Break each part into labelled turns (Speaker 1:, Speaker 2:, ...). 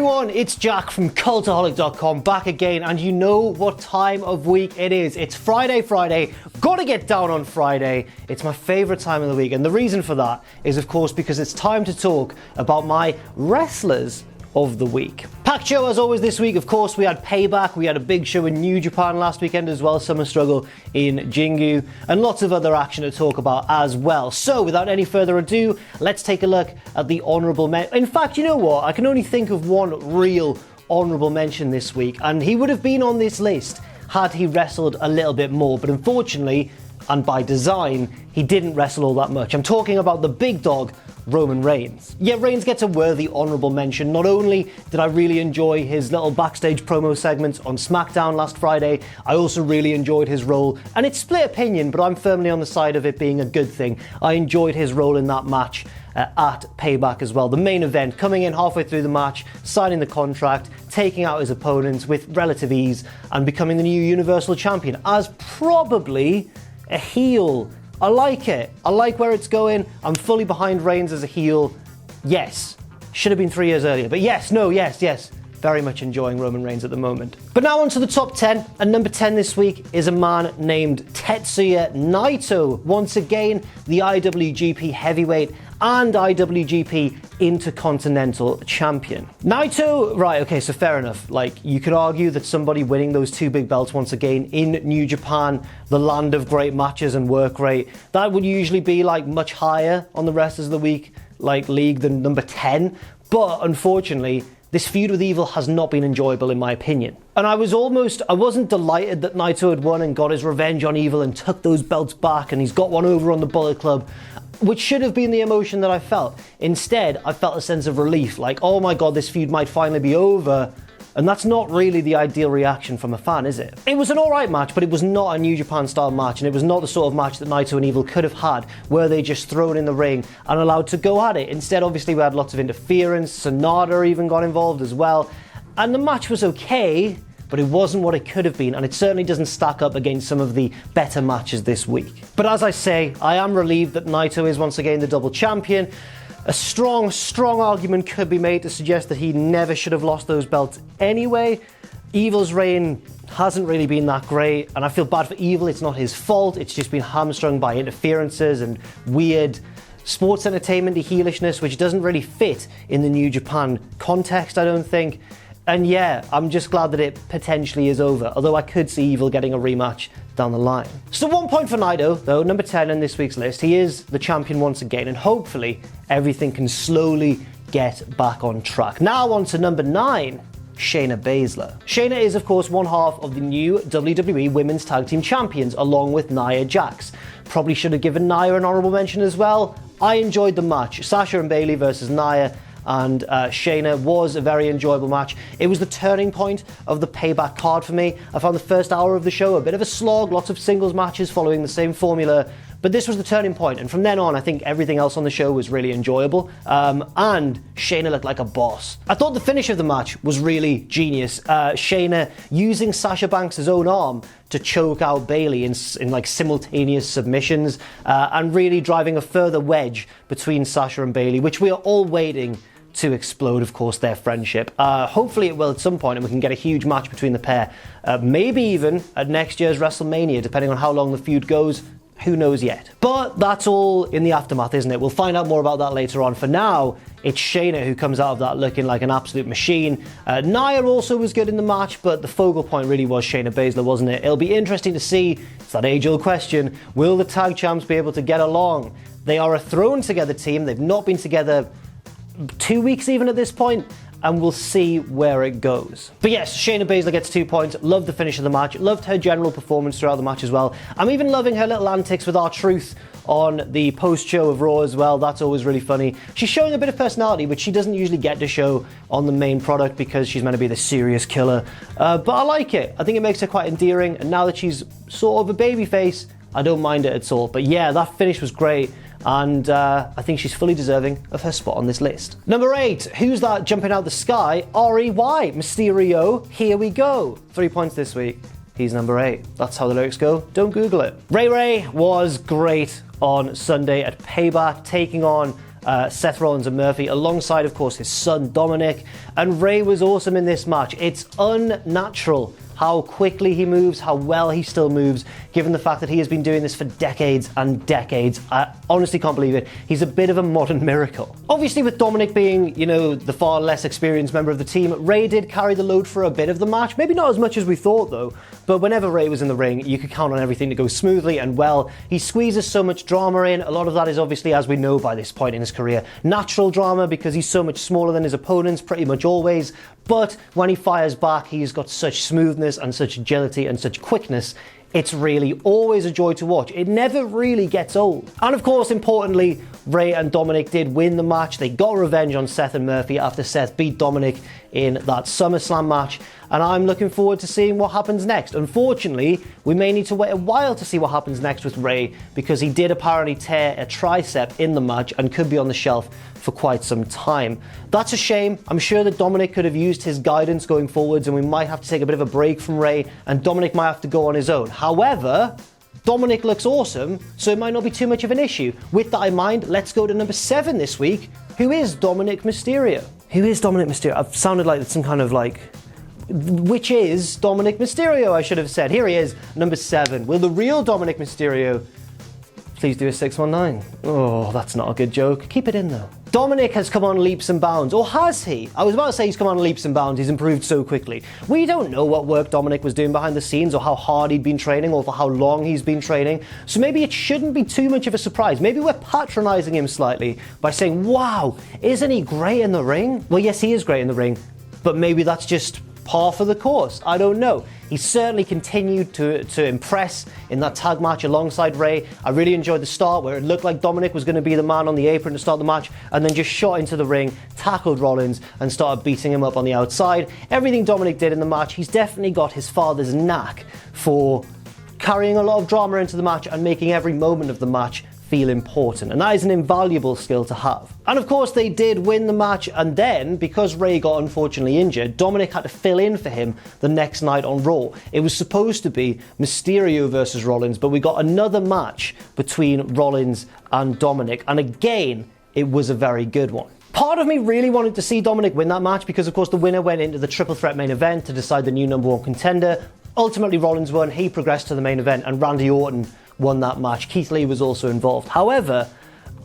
Speaker 1: everyone, it's Jack from Cultaholic.com back again, and you know what time of week it is. It's Friday. Gotta get down on Friday. It's my favourite time of the week, and the reason for that is, of course, because it's time to talk about my wrestlers of the week. Packed show as always this week. Of course, we had Payback, we had a big show in New Japan last weekend as well, Summer Struggle in Jingu, and lots of other action to talk about as well. So without any further ado, let's take a look at the honourable mention. In fact, you know what? I can only think of one real honourable mention this week, and he would have been on this list had he wrestled a little bit more, but unfortunately, and by design, he didn't wrestle all that much. I'm talking about the big dog, Roman Reigns. Yeah, Reigns gets a worthy honourable mention. Not only did I really enjoy his little backstage promo segments on SmackDown last Friday, I also really enjoyed his role, and it's split opinion, but I'm firmly on the side of it being a good thing. I enjoyed his role in that match at Payback as well. The main event, coming in halfway through the match, signing the contract, taking out his opponents with relative ease, and becoming the new Universal Champion as probably a heel. I like it. I like where it's going. I'm fully behind Reigns as a heel. Yes. Should have been 3 years earlier. But yes. Very much enjoying Roman Reigns at the moment. But now on to the top 10. And number 10 this week is a man named Tetsuya Naito. Once again, the IWGP Heavyweight and IWGP Intercontinental Champion. Naito, right, okay, so fair enough. Like, you could argue that somebody winning those two big belts once again in New Japan, the land of great matches and work rate, that would usually be like much higher on the Wrestlers of the Week, like league than number 10. But unfortunately, this feud with Evil has not been enjoyable in my opinion. And I wasn't delighted that Naito had won and got his revenge on Evil and took those belts back, and he's got one over on the Bullet Club, which should have been the emotion that I felt. Instead, I felt a sense of relief, like, oh my god, this feud might finally be over. And that's not really the ideal reaction from a fan, is it? It was an alright match, but it was not a New Japan style match, and it was not the sort of match that Naito and Evil could have had, where they just thrown in the ring and allowed to go at it. Instead, obviously, we had lots of interference. Sonata even got involved as well. And the match was okay, but it wasn't what it could have been, and it certainly doesn't stack up against some of the better matches this week. But as I say, I am relieved that Naito is once again the double champion. A strong argument could be made to suggest that he never should have lost those belts anyway. Evil's reign hasn't really been that great, and I feel bad for Evil. It's not his fault. It's just been hamstrung by interferences and weird sports entertainment heelishness, which doesn't really fit in the New Japan context, I don't think. And yeah, I'm just glad that it potentially is over, although I could see Evil getting a rematch down the line. So 1 point for Naito, though, number 10 in this week's list. He is the champion once again, and hopefully everything can slowly get back on track. Now on to number 9, Shayna Baszler. Shayna is, of course, one half of the new WWE Women's Tag Team Champions, along with Nia Jax. Probably should have given Nia an honorable mention as well. I enjoyed the match. Sasha and Bayley versus Nia and Shayna was a very enjoyable match. It was the turning point of the Payback card for me. I found the first hour of the show a bit of a slog, lots of singles matches following the same formula, but this was the turning point, and from then on I think everything else on the show was really enjoyable, and Shayna looked like a boss. I thought the finish of the match was really genius. Shayna using Sasha Banks' own arm to choke out Bayley in like simultaneous submissions, and really driving a further wedge between Sasha and Bayley, which we are all waiting to explode, of course, their friendship. Hopefully it will at some point, and we can get a huge match between the pair. Maybe even at next year's WrestleMania, depending on how long the feud goes. Who knows yet? But that's all in the aftermath, isn't it? We'll find out more about that later on. For now, it's Shayna who comes out of that looking like an absolute machine. Nia also was good in the match, but the focal point really was Shayna Baszler, wasn't it? It'll be interesting to see, it's that age-old question, will the tag champs be able to get along? They are a thrown-together team. They've not been together 2 weeks even at this point, and we'll see where it goes. But yes, Shayna Baszler gets 2 points. Loved the finish of the match. Loved her general performance throughout the match as well. I'm even loving her little antics with R-Truth on the post-show of Raw as well. That's always really funny. She's showing a bit of personality, which she doesn't usually get to show on the main product because she's meant to be the serious killer. But I like it. I think it makes her quite endearing, and now that she's sort of a babyface, I don't mind it at all. But yeah, that finish was great. And I think she's fully deserving of her spot on this list. Number 8, who's that jumping out the sky? R-E-Y, Mysterio, here we go. 3 points this week. He's number 8. That's how the lyrics go. Don't Google it. Ray was great on Sunday at Payback, taking on Seth Rollins and Murphy, alongside, of course, his son Dominic. And Rey was awesome in this match. It's unnatural how quickly he moves, how well he still moves, given the fact that he has been doing this for decades and decades. I honestly can't believe it. He's a bit of a modern miracle. Obviously, with Dominic being, the far less experienced member of the team, Rey did carry the load for a bit of the match. Maybe not as much as we thought, though. But whenever Rey was in the ring, you could count on everything to go smoothly and well. He squeezes so much drama in. A lot of that is obviously, as we know by this point in his career, natural drama, because he's so much smaller than his opponents, pretty much always. But when he fires back, he's got such smoothness and such agility and such quickness. It's really always a joy to watch. It never really gets old. And of course, importantly, Rey and Dominic did win the match. They got revenge on Seth and Murphy after Seth beat Dominic in that SummerSlam match. And I'm looking forward to seeing what happens next. Unfortunately, we may need to wait a while to see what happens next with Rey, because he did apparently tear a tricep in the match and could be on the shelf for quite some time. That's a shame. I'm sure that Dominic could have used his guidance going forwards, and we might have to take a bit of a break from Rey, and Dominic might have to go on his own. However, Dominic looks awesome, so it might not be too much of an issue. With that in mind, let's go to number 7 this week. Who is Dominic Mysterio? Who is Dominic Mysterio? I've sounded like some kind of which is Dominic Mysterio, I should have said. Here he is, number 7. Will the real Dominic Mysterio please do a 619? Oh, that's not a good joke. Keep it in, though. Dominic has come on leaps and bounds, or has he? I was about to say he's come on leaps and bounds, he's improved so quickly. We don't know what work Dominic was doing behind the scenes, or how hard he'd been training, or for how long he's been training, so maybe it shouldn't be too much of a surprise. Maybe we're patronising him slightly by saying, wow, isn't he great in the ring? Well, yes, he is great in the ring, but maybe that's just par for the course. I don't know. He certainly continued to impress in that tag match alongside Rey. I really enjoyed the start where it looked like Dominic was going to be the man on the apron to start the match, and then just shot into the ring, tackled Rollins, and started beating him up on the outside. Everything Dominic did in the match, he's definitely got his father's knack for carrying a lot of drama into the match and making every moment of the match feel important, and that is an invaluable skill to have. And of course, they did win the match, and then, because Rey got unfortunately injured, Dominic had to fill in for him the next night on Raw. It was supposed to be Mysterio versus Rollins, but we got another match between Rollins and Dominic, and again, it was a very good one. Part of me really wanted to see Dominic win that match because, of course, the winner went into the triple threat main event to decide the new number 1 contender. Ultimately, Rollins won, he progressed to the main event, and Randy Orton won that match. Keith Lee was also involved. However,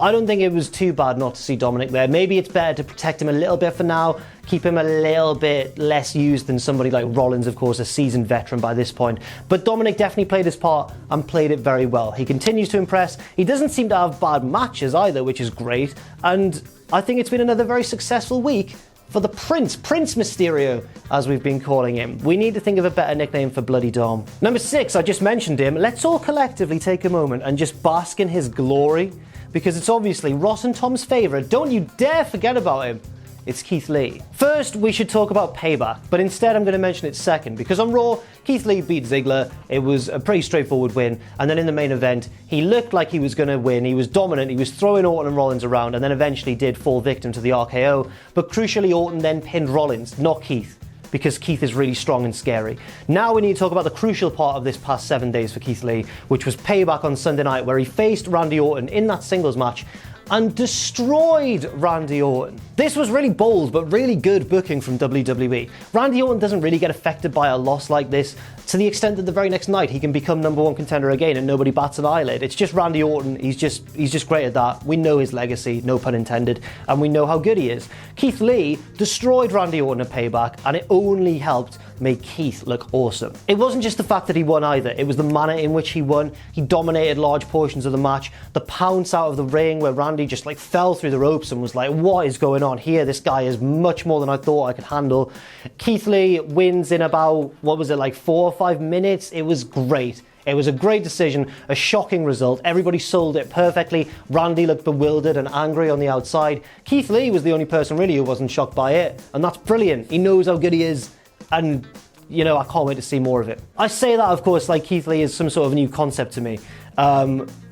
Speaker 1: I don't think it was too bad not to see Dominic there. Maybe it's better to protect him a little bit for now, keep him a little bit less used than somebody like Rollins, of course, a seasoned veteran by this point. But Dominic definitely played his part and played it very well. He continues to impress. He doesn't seem to have bad matches either, which is great. And I think it's been another very successful week for the Prince Mysterio, as we've been calling him. We need to think of a better nickname for Bloody Dom. Number 6, I just mentioned him. Let's all collectively take a moment and just bask in his glory, because it's obviously Ross and Tom's favourite. Don't you dare forget about him. It's Keith Lee. First, we should talk about Payback, but instead I'm going to mention it second, because on Raw, Keith Lee beat Ziggler. It was a pretty straightforward win, and then in the main event, he looked like he was going to win. He was dominant, he was throwing Orton and Rollins around, and then eventually did fall victim to the RKO, but crucially Orton then pinned Rollins, not Keith, because Keith is really strong and scary. Now we need to talk about the crucial part of this past 7 days for Keith Lee, which was Payback on Sunday night, where he faced Randy Orton in that singles match and destroyed Randy Orton. This was really bold, but really good booking from WWE. Randy Orton doesn't really get affected by a loss like this, to the extent that the very next night he can become number 1 contender again and nobody bats an eyelid. It's just Randy Orton, he's just great at that. We know his legacy, no pun intended, and we know how good he is. Keith Lee destroyed Randy Orton at Payback, and it only helped make Keith look awesome. It wasn't just the fact that he won either, it was the manner in which he won. He dominated large portions of the match. The pounce out of the ring where Randy just fell through the ropes and was like, what is going on here? This guy is much more than I thought I could handle. Keith Lee wins in about, 4 or 5 minutes. It was great. It was a great decision, a shocking result. Everybody sold it perfectly. Randy looked bewildered and angry on the outside. Keith Lee was the only person really who wasn't shocked by it, and that's brilliant. He knows how good he is, and I can't wait to see more of it. I say that, of course, like Keith Lee is some sort of new concept to me.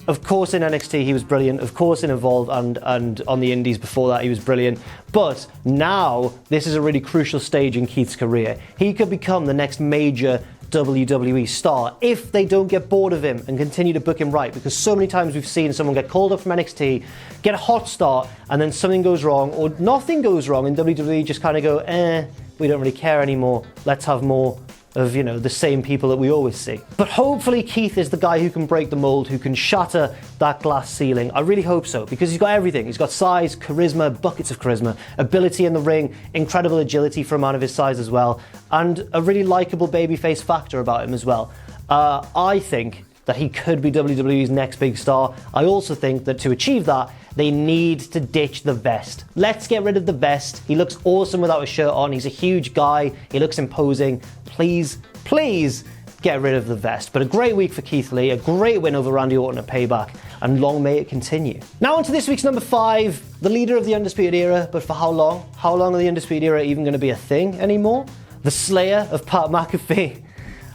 Speaker 1: Of course in NXT he was brilliant, of course in Evolve and on the Indies before that he was brilliant, but now this is a really crucial stage in Keith's career. He could become the next major WWE star if they don't get bored of him and continue to book him right, because so many times we've seen someone get called up from NXT, get a hot start, and then something goes wrong or nothing goes wrong and WWE just kind of go, we don't really care anymore, let's have more of, the same people that we always see. But hopefully Keith is the guy who can break the mold, who can shatter that glass ceiling. I really hope so, because he's got everything. He's got size, charisma, buckets of charisma, ability in the ring, incredible agility for a man of his size as well, and a really likable babyface factor about him as well. I think that he could be WWE's next big star. I also think that to achieve that, they need to ditch the vest. Let's get rid of the vest. He looks awesome without a shirt on. He's a huge guy. He looks imposing. Please, please get rid of the vest. But a great week for Keith Lee, a great win over Randy Orton at Payback, and long may it continue. Now on to this week's number 5, the leader of the Undisputed Era, but for how long? How long are the Undisputed Era even going to be a thing anymore? The Slayer of Pat McAfee.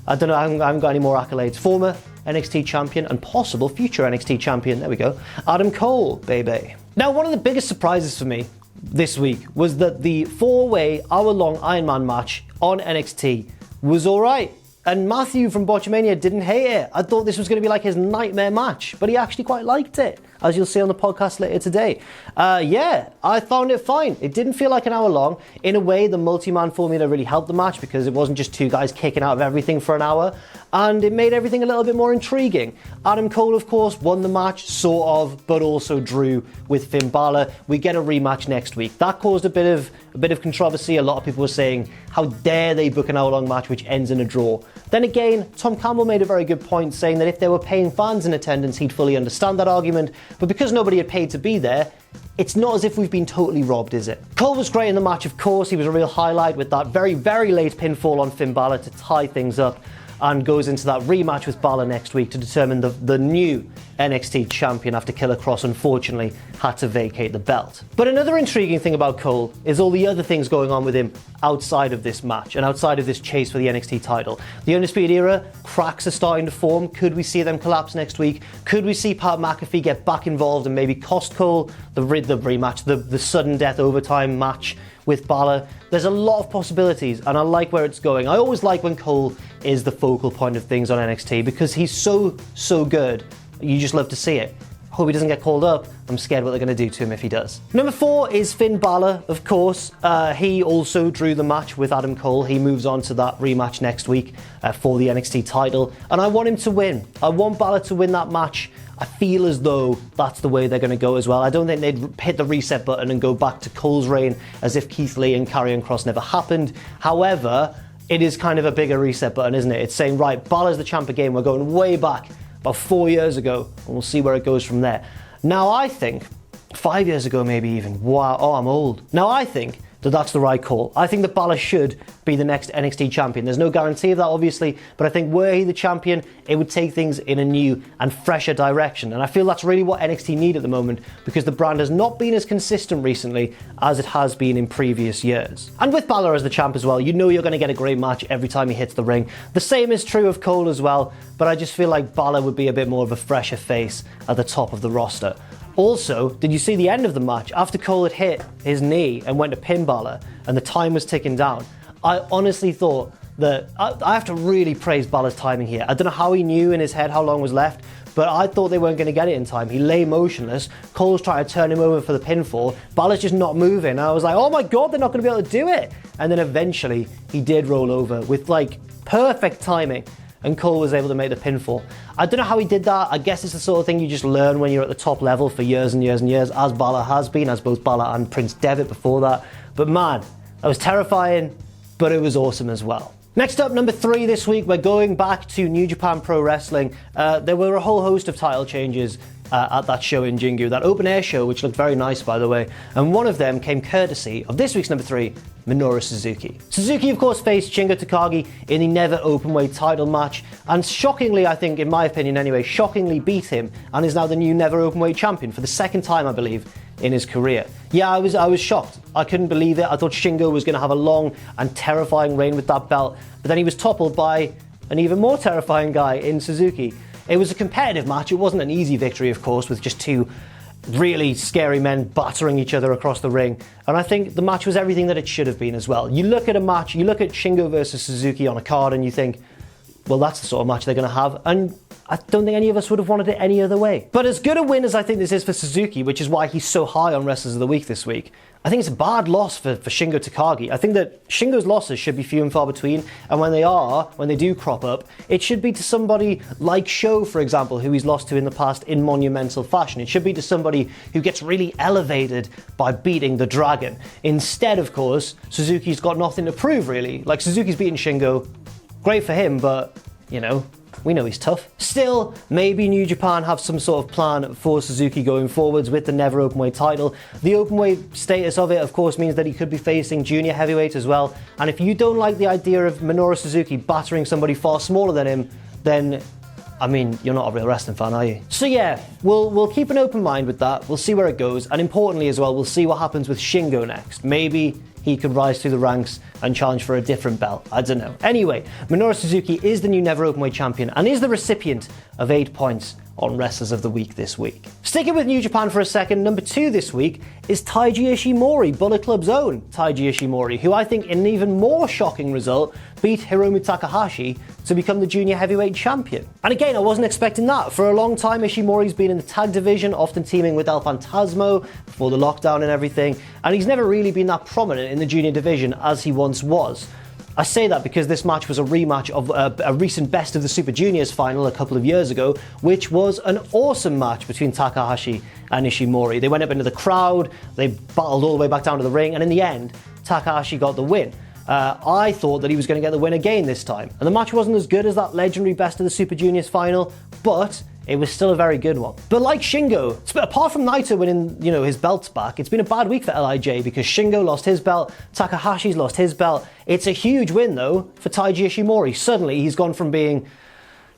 Speaker 1: I don't know, I haven't got any more accolades. Former NXT champion and possible future NXT champion, there we go, Adam Cole, baby. Now, one of the biggest surprises for me this week was that the 4-way, hour-long Iron Man match on NXT was alright. And Matthew from Botchamania didn't hate it. I thought this was going to be like his nightmare match, but he actually quite liked it, as you'll see on the podcast later today. Yeah, I found it fine. It didn't feel like an hour long. In a way, the multi-man formula really helped the match because it wasn't just two guys kicking out of everything for an hour, and it made everything a little bit more intriguing. Adam Cole, of course, won the match, sort of, but also drew with Finn Balor. We get a rematch next week. That caused a bit of controversy. A lot of people were saying, how dare they book an hour-long match which ends in a draw? Then again, Tom Campbell made a very good point, saying that if there were paying fans in attendance, he'd fully understand that argument. But because nobody had paid to be there, it's not as if we've been totally robbed, is it? Cole was great in the match, of course. He was a real highlight with that very, very late pinfall on Finn Balor to tie things up, and goes into that rematch with Balor next week to determine the new NXT champion after Killer Kross unfortunately had to vacate the belt. But another intriguing thing about Cole is all the other things going on with him outside of this match and outside of this chase for the NXT title. The Undisputed Era cracks are starting to form. Could we see them collapse next week? Could we see Pat McAfee get back involved and maybe cost Cole the rematch, the sudden death overtime match with Balor? There's a lot of possibilities, and I like where it's going. I always like when Cole is the focal point of things on NXT because he's so good. You just love to see it. Hope he doesn't get called up. I'm scared what they're going to do to him if he does. Number 4 is Finn Balor, of course. He also drew the match with Adam Cole. He moves on to that rematch next week for the NXT title, and I want him to win. I want Balor to win that match. I feel as though that's the way they're going to go as well. I don't think they'd hit the reset button and go back to Cole's reign as if Keith Lee and Karrion Kross never happened. However, it is kind of a bigger reset button, isn't it? It's saying, right, Balor's the champ again. We're going way back, about 4 years ago, and we'll see where it goes from there. Now, I think, 5 years ago maybe even, wow, oh, I'm old. Now, I think that that's the right call. I think that Balor should be the next NXT champion. There's no guarantee of that, obviously, but I think were he the champion, it would take things in a new and fresher direction. And I feel that's really what NXT need at the moment, because the brand has not been as consistent recently as it has been in previous years. And with Balor as the champ as well, you know you're going to get a great match every time he hits the ring. The same is true of Cole as well, but I just feel like Balor would be a bit more of a fresher face at the top of the roster. Also, did you see the end of the match? After Cole had hit his knee and went to pin Balor and the time was ticking down, I honestly thought that I have to really praise Balor's timing here. I don't know how he knew in his head how long was left, but I thought they weren't going to get it in time. He lay motionless. Cole's trying to turn him over for the pinfall. Balor's just not moving. And I was like, oh my God, they're not going to be able to do it. And then eventually he did roll over with like perfect timing, and Cole was able to make the pinfall. I don't know how he did that. I guess it's the sort of thing you just learn when you're at the top level for years and years and years, as Balor has been, as both Balor and Prince Devitt before that. But man, that was terrifying, but it was awesome as well. Next up, number 3 this week, we're going back to New Japan Pro Wrestling. There were a whole host of title changes at that show in Jingu, that open air show, which looked very nice, by the way. And one of them came courtesy of this week's number 3, Minoru Suzuki. Suzuki, of course, faced Shingo Takagi in the never openweight title match, and shockingly, I think, in my opinion anyway, shockingly beat him, and is now the new never openweight champion for the second time, I believe, in his career. Yeah, I was shocked. I couldn't believe it. I thought Shingo was going to have a long and terrifying reign with that belt, but then he was toppled by an even more terrifying guy in Suzuki. It was a competitive match. It wasn't an easy victory, of course, with just two really scary men battering each other across the ring. And I think the match was everything that it should have been as well. You look at a match, you look at Shingo versus Suzuki on a card and you think, well, that's the sort of match they're going to have, and I don't think any of us would have wanted it any other way. But as good a win as I think this is for Suzuki, which is why he's so high on Wrestlers of the Week this week, I think it's a bad loss for Shingo Takagi. I think that Shingo's losses should be few and far between, and when they do crop up, it should be to somebody like Sho, for example, who he's lost to in the past in monumental fashion. It should be to somebody who gets really elevated by beating the Dragon. Instead, of course, Suzuki's got nothing to prove, really. Like, Suzuki's beaten Shingo, great for him, but, you know, we know he's tough. Still, maybe New Japan have some sort of plan for Suzuki going forwards with the Never Openweight title. The Openweight status of it, of course, means that he could be facing Junior Heavyweight as well. And if you don't like the idea of Minoru Suzuki battering somebody far smaller than him, then, I mean, you're not a real wrestling fan, are you? So yeah, we'll keep an open mind with that. We'll see where it goes. And importantly as well, we'll see what happens with Shingo next. Maybe he could rise through the ranks and challenge for a different belt. I don't know. Anyway, Minoru Suzuki is the new Never Openweight champion and is the recipient of 8 points on Wrestlers of the Week this week. Sticking with New Japan for a second, number 2 this week is Taiji Ishimori, Bullet Club's own Taiji Ishimori, who I think in an even more shocking result beat Hiromu Takahashi to become the Junior Heavyweight Champion. And again, I wasn't expecting that. For a long time, Ishimori's been in the tag division, often teaming with El Phantasmo before the lockdown and everything, and he's never really been that prominent in the junior division as he once was. I say that because this match was a rematch of a recent Best of the Super Juniors final a couple of years ago, which was an awesome match between Takahashi and Ishimori. They went up into the crowd, they battled all the way back down to the ring, and in the end, Takahashi got the win. I thought that he was going to get the win again this time, and the match wasn't as good as that legendary Best of the Super Juniors final, but it was still a very good one. But like Shingo, apart from Naito winning, his belts back, it's been a bad week for LIJ because Shingo lost his belt, Takahashi's lost his belt. It's a huge win though for Taiji Ishimori. Suddenly he's gone from being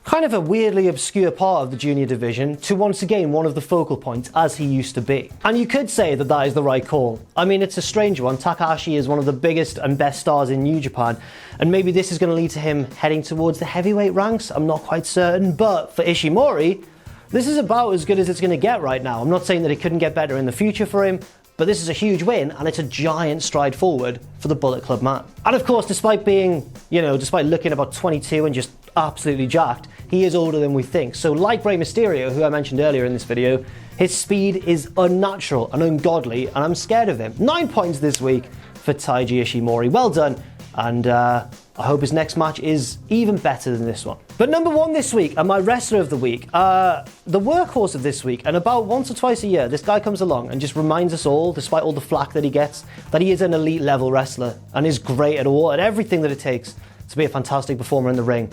Speaker 1: kind of a weirdly obscure part of the junior division to once again one of the focal points as he used to be. And you could say that that is the right call. I mean, it's a strange one. Takahashi is one of the biggest and best stars in New Japan, and maybe this is going to lead to him heading towards the heavyweight ranks. I'm not quite certain, but for Ishimori, this is about as good as it's going to get right now. I'm not saying that it couldn't get better in the future for him, but this is a huge win, and it's a giant stride forward for the Bullet Club man. And of course, despite being, despite looking about 22 and just absolutely jacked, he is older than we think. So like Rey Mysterio, who I mentioned earlier in this video, his speed is unnatural and ungodly, and I'm scared of him. 9 points this week for Taiji Ishimori. Well done, and I hope his next match is even better than this one. But number 1 this week, and my wrestler of the week, the workhorse of this week, and about once or twice a year, this guy comes along and just reminds us all, despite all the flack that he gets, that he is an elite level wrestler and is great at everything that it takes to be a fantastic performer in the ring.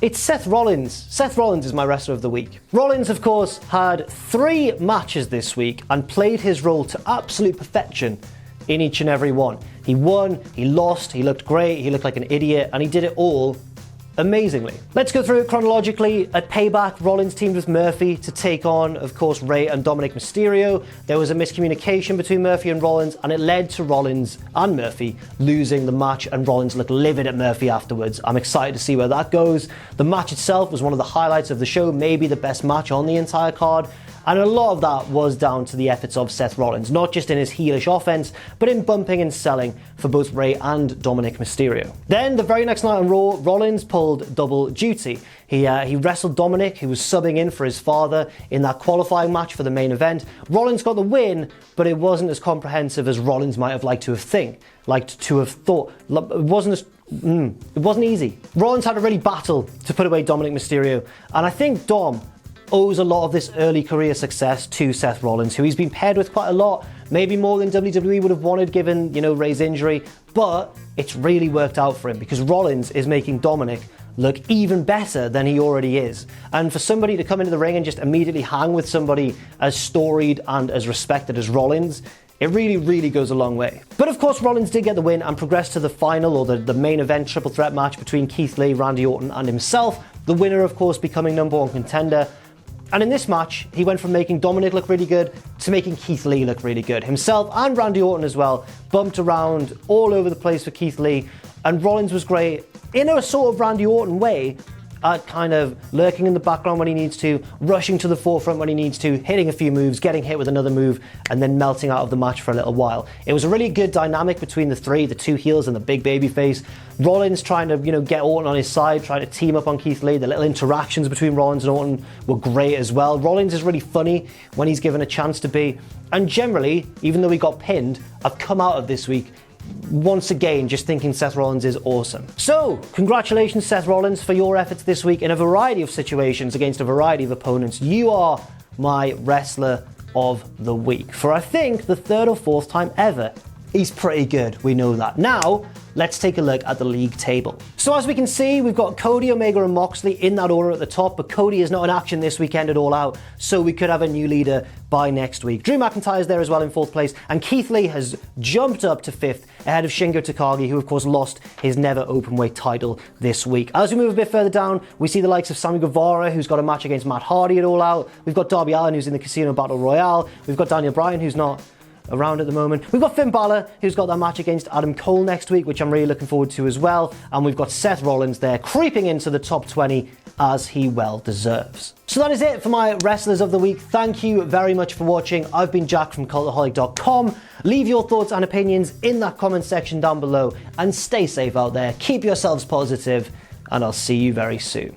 Speaker 1: It's Seth Rollins. Seth Rollins is my wrestler of the week. Rollins, of course, had 3 matches this week and played his role to absolute perfection in each and every one. He won, he lost, he looked great, he looked like an idiot, and he did it all amazingly. Let's go through it chronologically. At Payback, Rollins teamed with Murphy to take on, of course, Rey and Dominic Mysterio. There was a miscommunication between Murphy and Rollins, and it led to Rollins and Murphy losing the match, and Rollins looked livid at Murphy afterwards. I'm excited to see where that goes. The match itself was one of the highlights of the show, maybe the best match on the entire card. And a lot of that was down to the efforts of Seth Rollins, not just in his heelish offense, but in bumping and selling for both Rey and Dominic Mysterio. Then, the very next night on Raw, Rollins pulled double duty. He wrestled Dominic, who was subbing in for his father in that qualifying match for the main event. Rollins got the win, but it wasn't as comprehensive as Rollins might have liked to have thought. It wasn't easy. Rollins had to really battle to put away Dominic Mysterio, and I think Dom owes a lot of this early career success to Seth Rollins, who he's been paired with quite a lot, maybe more than WWE would have wanted given, Rey's injury, but it's really worked out for him because Rollins is making Dominic look even better than he already is. And for somebody to come into the ring and just immediately hang with somebody as storied and as respected as Rollins, it really, really goes a long way. But of course, Rollins did get the win and progressed to the final, or the main event triple threat match between Keith Lee, Randy Orton and himself. The winner, of course, becoming number 1 contender. And in this match, he went from making Dominic look really good to making Keith Lee look really good. Himself and Randy Orton as well bumped around all over the place for Keith Lee, and Rollins was great in a sort of Randy Orton way, at kind of lurking in the background when he needs to, rushing to the forefront when he needs to, hitting a few moves, getting hit with another move, and then melting out of the match for a little while. It was a really good dynamic between the three, the two heels and the big baby face. Rollins trying to, get Orton on his side, trying to team up on Keith Lee. The little interactions between Rollins and Orton were great as well. Rollins is really funny when he's given a chance to be. And generally, even though he got pinned, I've come out of this week once again just thinking Seth Rollins is awesome. So, congratulations Seth Rollins for your efforts this week in a variety of situations against a variety of opponents. You are my wrestler of the week for I think the third or fourth time ever. He's pretty good, we know that. Now, let's take a look at the league table. So as we can see, we've got Cody, Omega and Moxley in that order at the top, but Cody is not in action this weekend at All Out, so we could have a new leader by next week. Drew McIntyre's there as well in 4th place, and Keith Lee has jumped up to 5th ahead of Shingo Takagi, who of course lost his never openweight title this week. As we move a bit further down, we see the likes of Sammy Guevara, who's got a match against Matt Hardy at All Out. We've got Darby Allin, who's in the Casino Battle Royale. We've got Daniel Bryan, who's not around at the moment. We've got Finn Balor, who's got that match against Adam Cole next week, which I'm really looking forward to as well. And we've got Seth Rollins there, creeping into the top 20 as he well deserves. So that is it for my Wrestlers of the Week. Thank you very much for watching. I've been Jack from Cultaholic.com. Leave your thoughts and opinions in that comment section down below. And stay safe out there. Keep yourselves positive. And I'll see you very soon.